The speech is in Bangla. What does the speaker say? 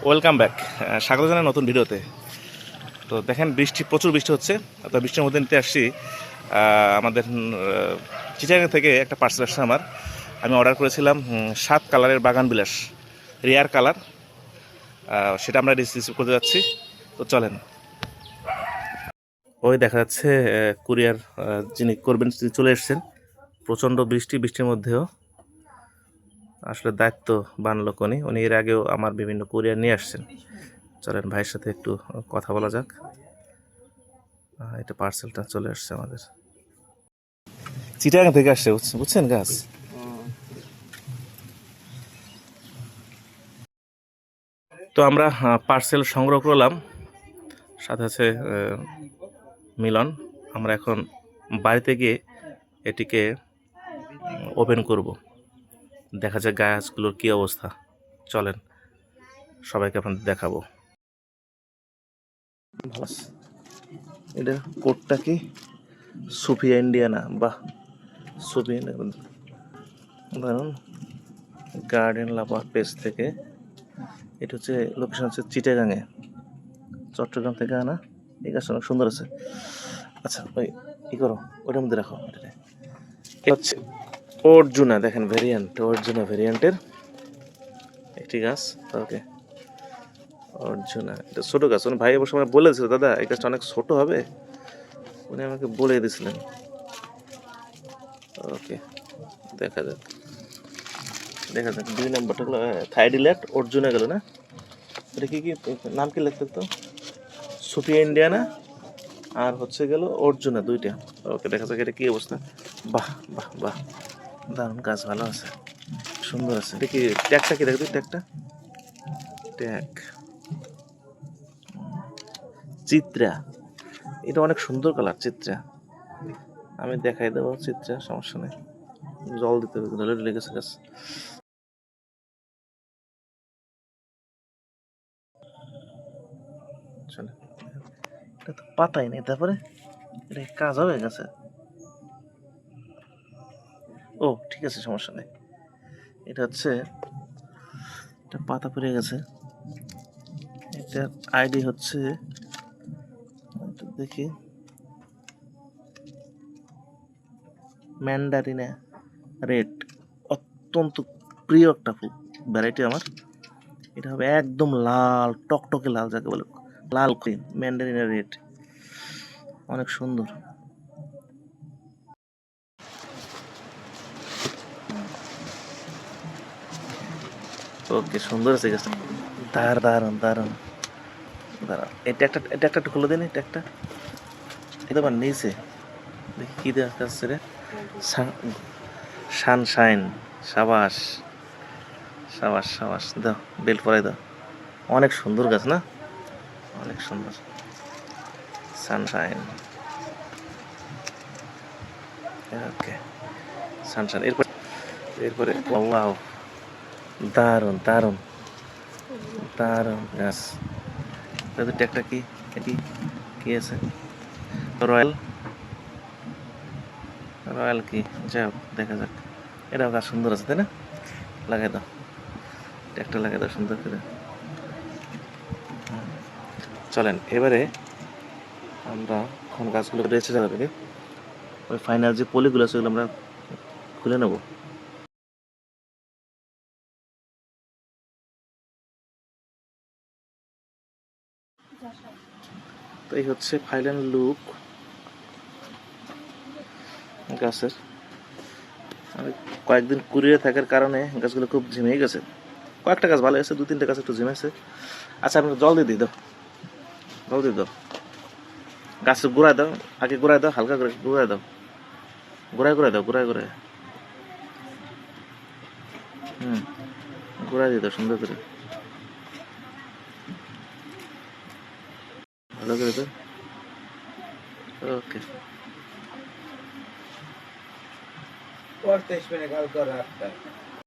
ওয়েলকাম ব্যাক, স্বাগত জানাই নতুন ভিডিওতে। তো দেখেন প্রচুর বৃষ্টি হচ্ছে। তো বৃষ্টির মধ্যে নিতে আসছি আমাদের চিটাগাং থেকে একটা পার্সেল আসছে আমার। আমি অর্ডার করেছিলাম 7 কালারের বাগান বিলাস, রেয়ার কালার। সেটা আমরা রিসিভ করতে যাচ্ছি। তো চলেন। ওই দেখা যাচ্ছে কুরিয়ার যিনি করবেন তিনি চলে এসছেন। প্রচণ্ড বৃষ্টির মধ্যেও আসলে দায়িত্ববান লোক উনি এর আগেও আমার বিভিন্ন কুরিয়ার নিয়ে আসছেন। চলেন ভাইয়ের সাথে একটু কথা বলা যাক। এটা পার্সেলটা চলে আসছে আমাদের চিটাগাং থেকে আসছে, বুঝছেন গাছ। তো আমরা পার্সেল সংগ্রহ করলাম, সাথে আছে মিলন। আমরা এখন বাড়িতে গিয়ে এটিকে ওপেন করব, দেখা যায় গাছগুলোর কী অবস্থা। চলেন সবাইকে আপনাদের দেখাবো। এটা কোডটা কি? সুফিয়া ইন্ডিয়ানা, বাহ সুফিয়া ইন্ডিয়ানা। ধরুন গার্ডেন লাভার পেজ থেকে, এটা হচ্ছে লোকেশন হচ্ছে চিটাগাঙে, চট্টগ্রাম থেকে আনা। এই গাছটা অনেক সুন্দর আছে। আচ্ছা ওই ই করো, ওইটার মধ্যে রাখো। হচ্ছে অর্জুনা, দেখেন অর্জুনা ভেরিয়েন্টের একটি গাছ। ওকে, অর্জুনা এটা ছোটো গাছ। উনি ভাই অবশ্য আমাকে বলেছিল, দাদা এই গাছটা অনেক ছোট হবে, উনি আমাকে বলে দিয়েছিলেন। ওকে, দেখা যাক 2 নম্বরটা হলো থাইডিল্যাট অর্জুনা গেল না। এটা কি নাম কি লিখতে তো? সুফিয়া ইন্ডিয়ানা আর হচ্ছে গেল অর্জুনা, দুইটা। ওকে, দেখা যাক এটা কি অবস্থা। বাহ বাহ বাহ, দারুণ গাছ, ভালো আছে, সুন্দর আছে। এটা কি ট্যাগটা কি দেখবি? ট্যাগ চিত্রা, এটা অনেক সুন্দর কালার চিত্রা। আমি দেখাই দেবো চিত্রা, সমস্যা নেই। জল দিতে হবে, ধরে লেগেছে গাছ। এটা তো পাতাই নেই, তারপরে এটা কাজ হবে গেছে। ও ঠিক আছে, সমস্যা নেই। এটা হচ্ছে এটা পাতা পড়ে গেছে। এটার আইডি হচ্ছে, দেখি, ম্যান্ডারিনা রেড। অত্যন্ত প্রিয় একটা ভ্যারাইটি আমার। এটা হবে একদম লাল, টকটকে লাল, যাকে বলে লাল ক্রিম, ম্যান্ডারিনা রেড, অনেক সুন্দর। ওকে, সুন্দর আছে গাছটা, দারুণ দারুণ দারুণ। এটা একটা খুলে দিন, এটা আবার নিচে দেখি কি দেখা যাচ্ছে রে। সানশাইন, সাবাস সাবাস সাবাস, দাও বেল পরাই দাও। অনেক সুন্দর গাছ না, অনেক সুন্দর। সানশাইন, ওকে সানশাইন। এরপরে ওয়াও, দারুণ দারুণ দারুণ গাছ। ট্যাগটা কি কি আছে? রয়্যাল রয়্যাল কি, যাই হোক দেখা যাক। এটাও গাছ সুন্দর আছে, তাই না? লাগাই দাও, ট্যাগটা লাগাই দাও সুন্দর করে। চলেন এবারে আমরা এখন গাছগুলো রয়েছে জায়গা থেকে, ওই ফাইনাল যে পলিগুলো আছে ওগুলো আমরা খুলে নেব। তো এই হচ্ছে ফাইনাল লুক গাছের। আমি কয়েকদিন কুড়িয়ে থাকার কারণে গাছগুলো খুব ঝিমিয়ে গেছে। কয়েকটা গাছ ভালো আছে, 2-3টা গাছ একটু ঝিমেছে। আচ্ছা আমি জল দিয়ে দাও, জল দিয়ে দাও, গাছের গোড়ায় দাও, আগে গোড়ায় দাও, হালকা করে গোড়ায় দাও, গোড়ায় দাও, গোড়ায় গোড়ায় দিয়ে দাও সুন্দর করে, ভালো করে দাও। ওকে, করতে আসবে না, কাল করে রাখতে